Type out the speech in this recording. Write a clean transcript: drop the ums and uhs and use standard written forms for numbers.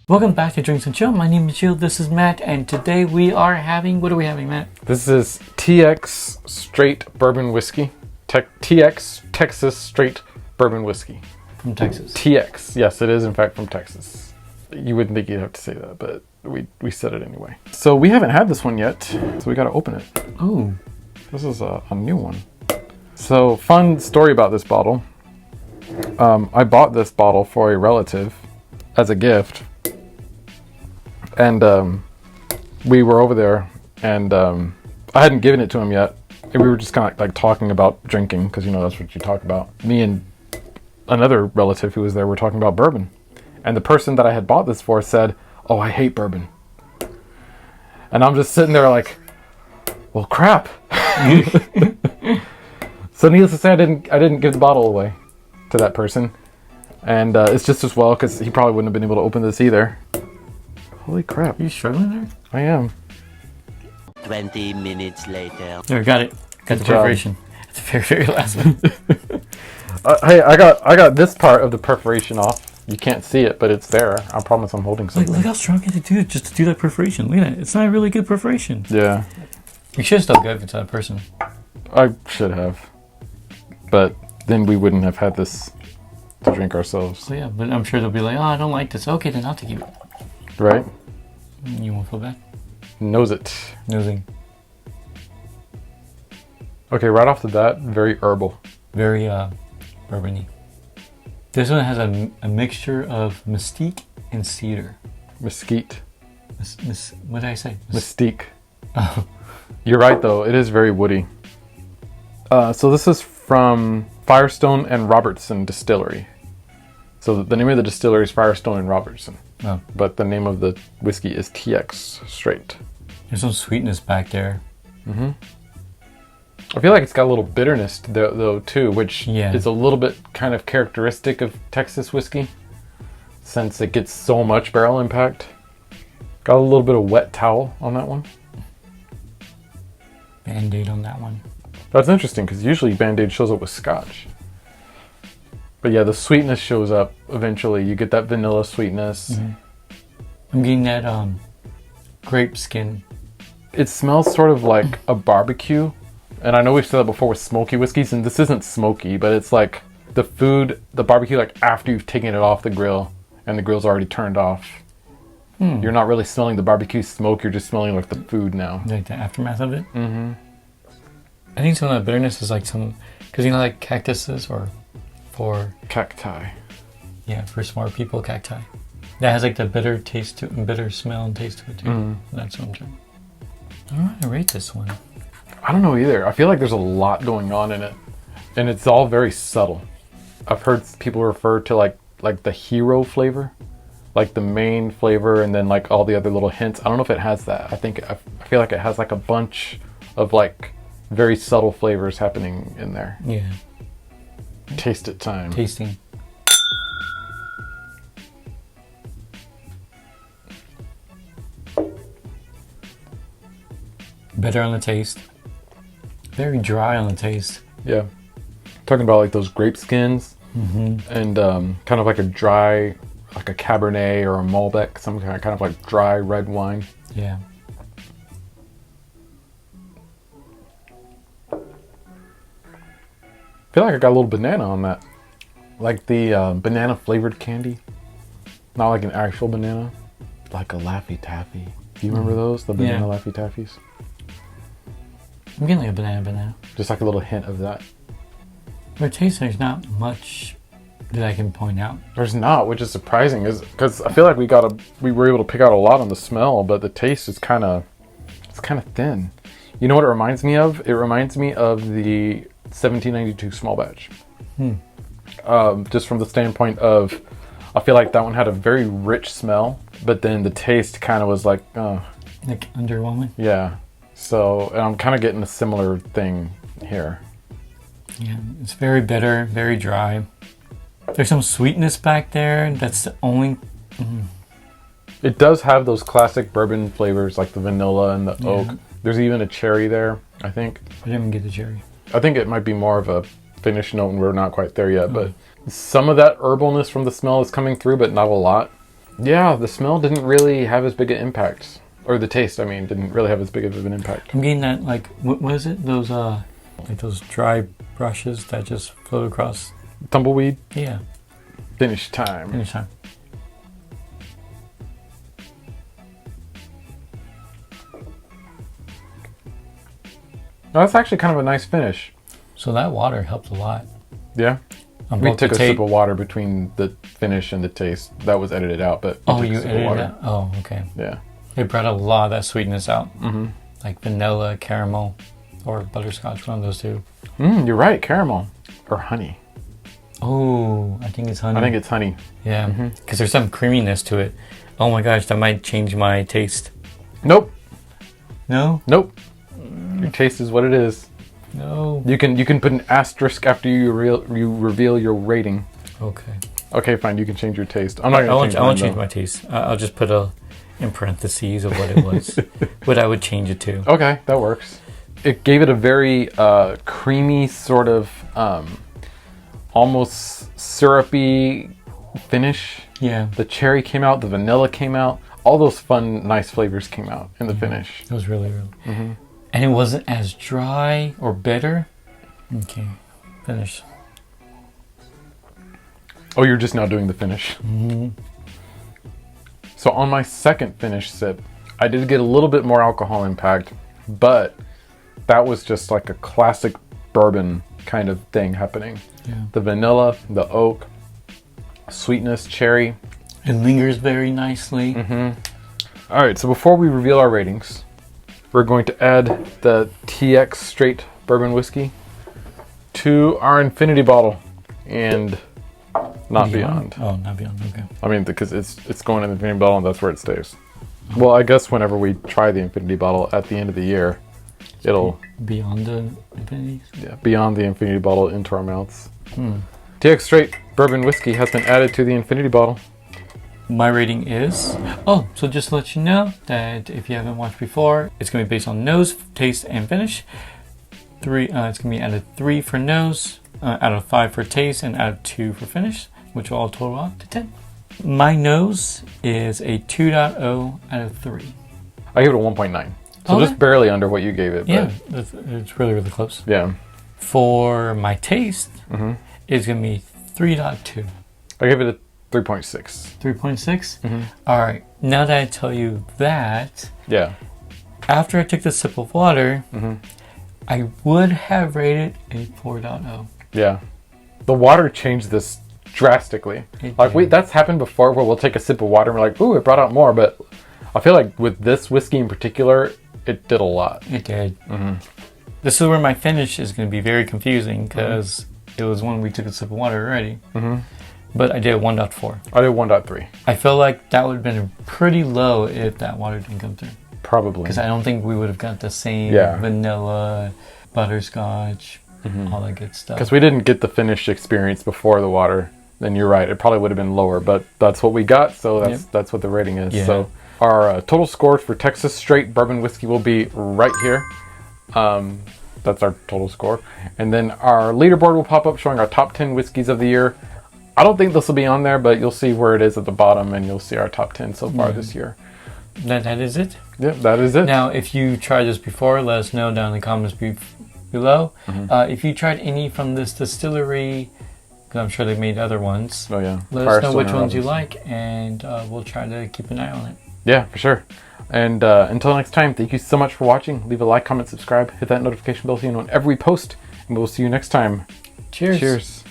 Welcome back to Drinks and Chill. My name is Gio. This is Matt, and today we are having. What are we having, Matt? This is TX Straight Bourbon Whiskey. TX Texas Straight Bourbon Whiskey. From Texas. TX. Yes, it is in fact from Texas. You wouldn't think you'd have to say that, but we said it anyway. So we haven't had this one yet, so we got to open it. Oh, this is a new one. So fun story about this bottle. I bought this bottle for a relative as a gift. And we were over there, and I hadn't given it to him yet. And we were just kind of like talking about drinking, because that's what you talk about. Me and another relative who was there were talking about bourbon. And the person that I had bought this for said, "Oh, I hate bourbon." And I'm just sitting there like, well, crap. So needless to say, I didn't give the bottle away to that person. And it's just as well, because he probably wouldn't have been able to open this either. Holy crap. Are you struggling there? I am. 20 minutes later. There, got it. Got the perforation. It's the very, very last one. Hey, I got this part of the perforation off. You can't see it, but it's there. I promise I'm holding something. Look how strong you had to do it just to do that perforation. Look at it. It's not a really good perforation. Yeah. You should have still given it to that person. I should have. But then we wouldn't have had this to drink ourselves. So yeah, but I'm sure they'll be like, "Oh, I don't like this." Okay, then I'll take it. Right? You won't feel bad? Knows it. Nosing. Okay, right off the bat, very herbal. Very bourbon-y. This one has a mixture of mesquite and cedar. Mesquite. What did I say? Mystique. Oh. You're right, though. It is very woody. So this is from Firestone and Robertson Distillery. So the name of the distillery is Firestone and Robertson. Oh. But the name of the whiskey is TX Straight. There's some sweetness back there. Mm-hmm. I feel like it's got a little bitterness though too, which is a little bit kind of characteristic of Texas whiskey, since it gets so much barrel impact. Got a little bit of wet towel on that one. Band-Aid on that one. That's interesting, because usually Band-Aid shows up with scotch. But yeah, the sweetness shows up eventually. You get that vanilla sweetness. Mm-hmm. I'm getting that grape skin. It smells sort of like a barbecue. And I know we've said that before with smoky whiskeys, and this isn't smoky, but it's like the barbecue, like after you've taken it off the grill and the grill's already turned off. You're not really smelling the barbecue smoke, you're just smelling like the food now. Like the aftermath of it? Mm-hmm. I think some of that bitterness is like because like cactuses or for... Cacti. Yeah, for smart people, cacti. That has like the bitter taste to it, bitter smell and taste to it too. Mm-hmm. That's what I'm trying. I don't know how to rate this one. I don't know either. I feel like there's a lot going on in it, and it's all very subtle. I've heard people refer to like the hero flavor, like the main flavor, and then like all the other little hints. I don't know if it has that. I feel like it has like a bunch of like very subtle flavors happening in there. Yeah. Taste it time. Tasting. Better on the taste. Very dry on the taste. Yeah. Talking about like those grape skins, and kind of like a dry, like a Cabernet or a Malbec, some kind of like dry red wine. Yeah. I feel like I got a little banana on that. Like the banana flavored candy. Not like an actual banana. Like a Laffy Taffy. Do you remember those? The banana Laffy Taffies? I'm getting like a banana. Just like a little hint of that. But taste, there's not much that I can point out. There's not, which is surprising, because I feel like we were able to pick out a lot on the smell, but the taste is kind of thin. You know what it reminds me of? It reminds me of the 1792 small batch. Just from the standpoint of, I feel like that one had a very rich smell, but then the taste kind of was like underwhelming. Yeah. So, and I'm kind of getting a similar thing here. Yeah, it's very bitter, very dry. There's some sweetness back there. That's the only... It does have those classic bourbon flavors like the vanilla and the oak. There's even a cherry there, I think. I didn't even get the cherry. I think it might be more of a finish note and we're not quite there yet, but some of that herbalness from the smell is coming through, but not a lot. Yeah, the smell didn't really have as big an impact. Or the taste, I mean, didn't really have as big of an impact. I'm getting that, like, what is it? Those, like those dry brushes that just float across. Tumbleweed. Yeah. Finish time. Finish time. No, that's actually kind of a nice finish. So that water helped a lot. Yeah. On We both took the a sip of water between the finish and the taste. That was edited out, but we Oh, took a you sip of edited water. that? Oh, okay. Yeah. It brought a lot of that sweetness out. Mm-hmm. Like vanilla, caramel, or butterscotch, one of those two. You're right, caramel. Or honey. Oh, I think it's honey. I think it's honey. Yeah, because there's some creaminess to it. Oh my gosh, that might change my taste. Nope. No? Nope. Your taste is what it is. No. You can put an asterisk after you reveal your rating. Okay. Okay, fine. You can change your taste. I'm not I going to won't change my taste. I'll just put in parentheses of what it was. What I would change it to. Okay, that works. It gave it a very creamy sort of almost syrupy finish. Yeah. The cherry came out, the vanilla came out. All those fun, nice flavors came out in the finish. It was really. And it wasn't as dry or bitter. Okay. Finish. Oh, you're just now doing the finish. So on my second finish sip, I did get a little bit more alcohol impact, but that was just like a classic bourbon kind of thing happening. Yeah. The vanilla, the oak, sweetness, cherry. It lingers very nicely. All right, so before we reveal our ratings, we're going to add the TX straight bourbon whiskey to our infinity bottle and not beyond. Oh, not beyond. Okay. I mean, because it's going in the infinity bottle and that's where it stays. Well, I guess whenever we try the infinity bottle at the end of the year, it'll Beyond the infinity. beyond the infinity bottle into our mouths. TX straight bourbon whiskey has been added to the infinity bottle. My rating is... Oh, so just to let you know that if you haven't watched before, it's going to be based on nose, taste, and finish. It's going to be out of 3 for nose, out of 5 for taste, and out of 2 for finish, which will all total out to 10. My nose is a 2.0 out of 3. I give it a 1.9. So Okay. just barely under what you gave it. Yeah, it's really, really close. Yeah. For my taste, it's going to be 3.2. I give it a 3.6. 3.6? All right. Now that I tell you that, Yeah. after I took the sip of water, I would have rated a 4.0. Yeah. The water changed this drastically. It Like did. that's happened before where we'll take a sip of water and we're like, ooh, it brought out more. But I feel like with this whiskey in particular, it did a lot. It did. This is where my finish is going to be very confusing because it was when we took a sip of water already. But I did 1.4. I did 1.3. I feel like that would have been pretty low if that water didn't come through. Probably. Because I don't think we would have got the same vanilla, butterscotch, all that good stuff. Because we didn't get the finished experience before the water. Then you're right. It probably would have been lower, but that's what we got. So that's what the rating is. Yeah. So our total score for Texas straight bourbon whiskey will be right here. That's our total score. And then our leaderboard will pop up showing our top 10 whiskeys of the year. I don't think this will be on there, but you'll see where it is at the bottom and you'll see our top 10 so far this year. That is it. Yep, that is it. Now, if you tried this before, let us know down in the comments below. If you tried any from this distillery, because I'm sure they made other ones, Oh, yeah. let us know Firestone which or ones you others. like, and we'll try to keep an eye on it. Yeah, for sure. And until next time, thank you so much for watching. Leave a like, comment, subscribe, hit that notification bell so you know whenever we post, and we'll see you next time. Cheers. Cheers.